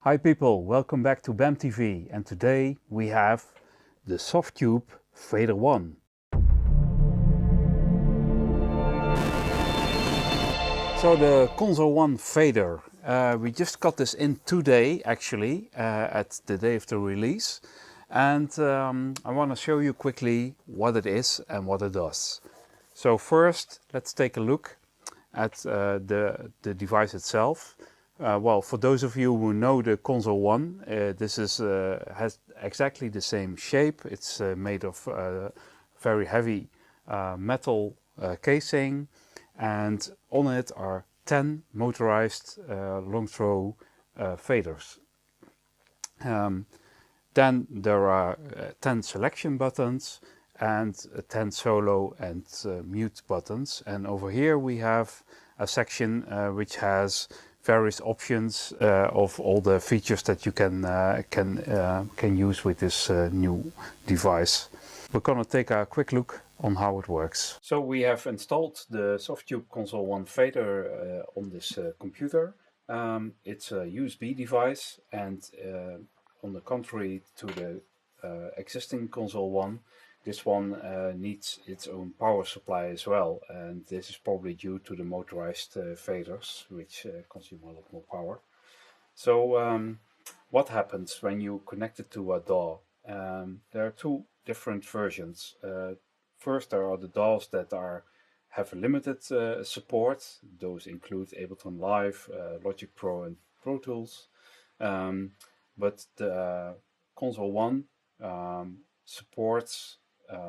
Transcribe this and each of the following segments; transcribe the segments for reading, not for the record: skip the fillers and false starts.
Hi people, welcome back to BAMTV, and today we have the Softube Fader 1. So the Console 1 fader, we just got this in today actually, at the day of the release, and I want to show you quickly what it is and what it does. So first let's take a look at the device itself. Well, for those of you who know the Console 1, this has exactly the same shape. It's made of very heavy metal casing, and on it are 10 motorized long throw faders. Then there are 10 selection buttons and 10 solo and mute buttons, and over here we have a section which has various options of all the features that you can use with this new device. We're gonna take a quick look on how it works. So we have installed the Softube Console 1 fader on this computer. It's a USB device, and on the contrary to the existing Console 1, this one needs its own power supply as well, and this is probably due to the motorized faders, which consume a lot more power. So what happens when you connect it to a DAW? There are two different versions. First, there are the DAWs that have limited support. Those include Ableton Live, Logic Pro and Pro Tools. But the Console 1 supports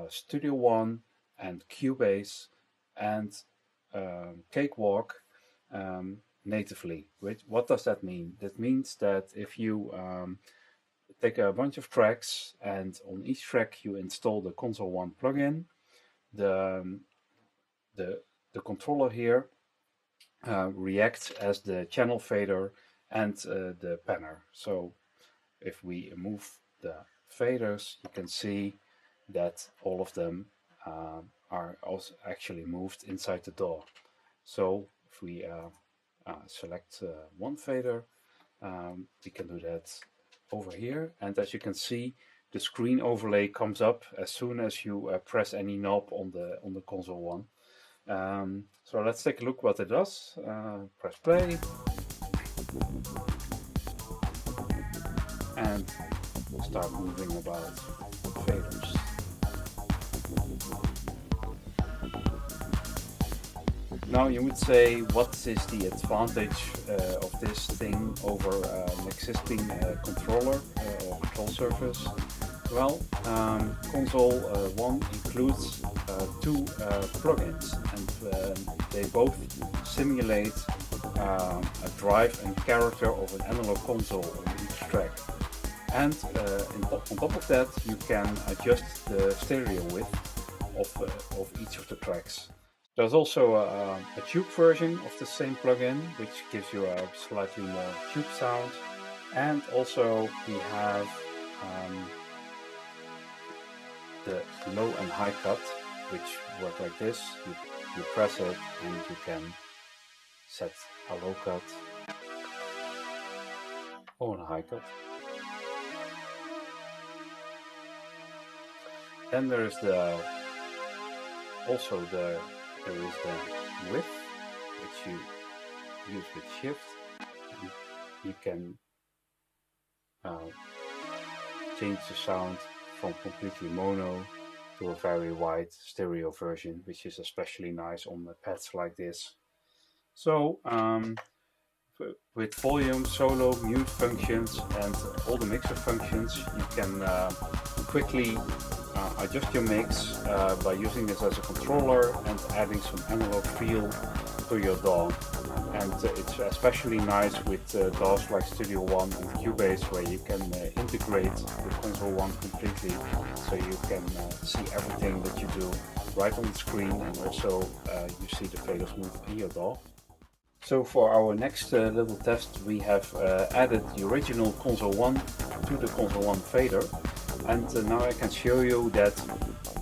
Studio One and Cubase and Cakewalk natively. What does that mean? That means that if you take a bunch of tracks and on each track you install the Console 1 plugin, the controller here reacts as the channel fader and the panner. So if we move the faders, you can see that all of them are also actually moved inside the DAW. So if we select one fader, we can do that over here, and as you can see, the screen overlay comes up as soon as you press any knob on the Console 1. So let's take a look what it does. Press play, and we'll start moving about faders. Now you would say, what is the advantage of this thing over an existing controller or control surface? Well, Console 1 includes two plugins, and they both simulate a drive and character of an analog console on each track. And on top of that, you can adjust the stereo width of each of the tracks. There's also a tube version of the same plugin, which gives you a slightly more tube sound. And also we have the low and high cut, which work like this. You press it and you can set a low cut or a high cut. Then there is there is the width, which you use with shift. You can change the sound from completely mono to a very wide stereo version, which is especially nice on the pads like this. So with volume, solo, mute functions and all the mixer functions, you can quickly adjust your mix by using this as a controller and adding some analog feel to your DAW. And it's especially nice with DAWs like Studio One and Cubase, where you can integrate the Console 1 completely, so you can see everything that you do right on the screen, and also you see the faders move in your DAW. So for our next little test, we have added the original Console 1 to the Console 1 fader. And now I can show you that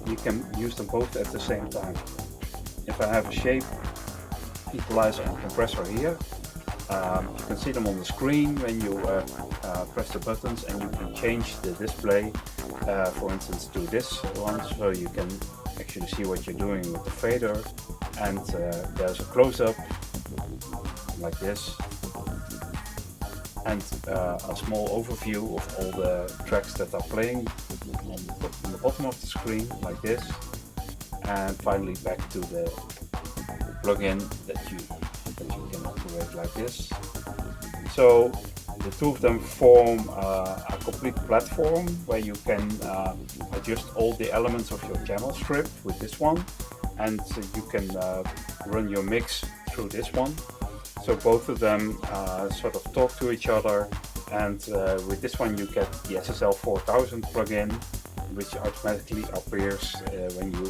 you can use them both at the same time. If I have a shape equalizer and compressor here, You can see them on the screen when you press the buttons, and you can change the display, for instance, to this one, so you can actually see what you're doing with the fader. And there's a close-up like this, and a small overview of all the tracks that are playing on the bottom of the screen like this, and finally back to the plugin that you can operate like this. So the two of them form a complete platform where you can adjust all the elements of your channel strip with this one, and you can run your mix through this one. So both of them sort of talk to each other, and with this one you get the SSL 4000 plugin, which automatically appears when you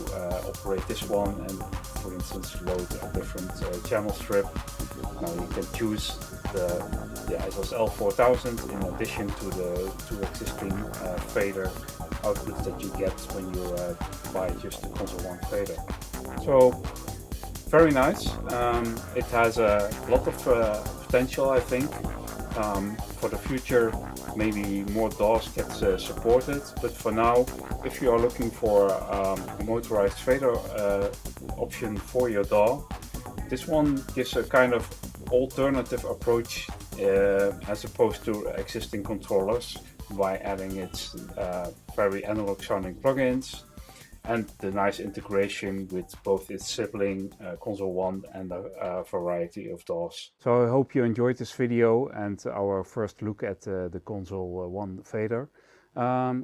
operate this one and, for instance, load a different channel strip. Now you can choose the SSL 4000 in addition to the two existing fader outputs that you get when you buy just the Console 1 fader. So very nice. It has a lot of potential, I think. For the future, maybe more DAWs gets supported, but for now, if you are looking for a motorized fader option for your DAW, this one gives a kind of alternative approach as opposed to existing controllers, by adding its very analog sounding plugins and the nice integration with both its sibling Console 1 and a variety of DAWs. So I hope you enjoyed this video and our first look at the Console 1 fader.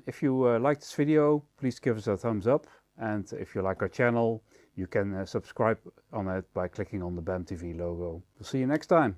If you like this video, please give us a thumbs up, and if you like our channel, you can subscribe on it by clicking on the BAMTV logo. We'll see you next time.